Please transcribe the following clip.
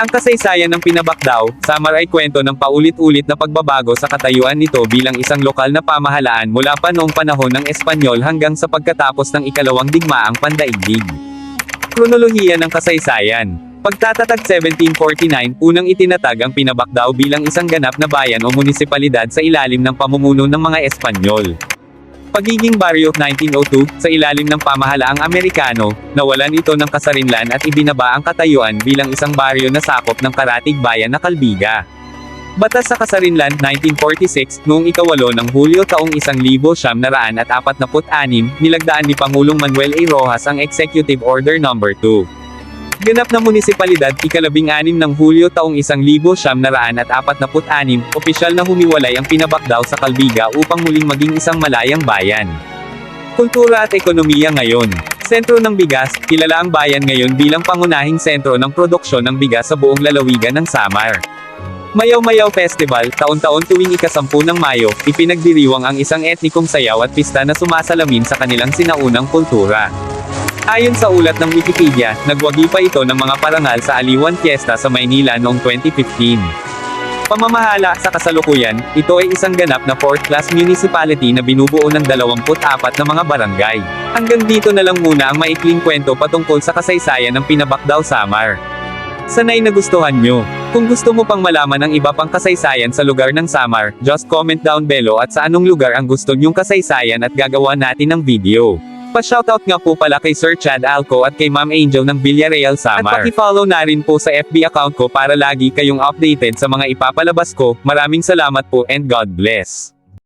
Ang kasaysayan ng Pinabakdaw, Samar ay kwento ng paulit-ulit na pagbabago sa katayuan nito bilang isang lokal na pamahalaan mula pa noong panahon ng Espanyol hanggang sa pagkatapos ng ikalawang digmaang pandaigdig. Kronolohiya ng kasaysayan. Pagtatatag 1749, unang itinatag ang Pinabakdaw bilang isang ganap na bayan o munisipalidad sa ilalim ng pamumuno ng mga Espanyol. Pagiging baryo 1902, sa ilalim ng pamahalaang Amerikano, nawalan ito ng kasarinlan at ibinaba ang katayuan bilang isang baryo na sakop ng karatig bayan na Calbiga. Batas sa Kasarinlan 1946, noong ika-8 ng Hulyo taong 1946, nilagdaan ni Pangulong Manuel A. Rojas ang Executive Order No. 2. Ganap na munisipalidad, ika-16 ng Hulyo taong 1946, opisyal na humiwalay ang Pinabakdaw sa Calbiga upang muling maging isang malayang bayan. Kultura at ekonomiya ngayon. Sentro ng bigas, kilala ang bayan ngayon bilang pangunahing sentro ng produksyon ng bigas sa buong lalawigan ng Samar. Mayaw-Mayaw Festival, taon-taon tuwing ika-10 ng Mayo, ipinagdiriwang ang isang etnikong sayaw at pista na sumasalamin sa kanilang sinaunang kultura. Ayon sa ulat ng Wikipedia, nagwagi pa ito ng mga parangal sa Aliwan Fiesta sa Maynila noong 2015. Pamamahala, sa kasalukuyan, ito ay isang ganap na 4th-class municipality na binubuo ng 24 na mga barangay. Hanggang dito na lang muna ang maikling kwento patungkol sa kasaysayan ng Pinabakdaw Samar. Sana'y nagustuhan nyo. Kung gusto mo pang malaman ang iba pang kasaysayan sa lugar ng Samar, just comment down below at sa anong lugar ang gusto nyong kasaysayan at gagawa natin ng video. Pa-shoutout nga po pala kay Sir Chad Alco at kay Ma'am Angel ng Villareal Samar. At paki-follow na rin po sa FB account ko para lagi kayong updated sa mga ipapalabas ko. Maraming salamat po and God bless.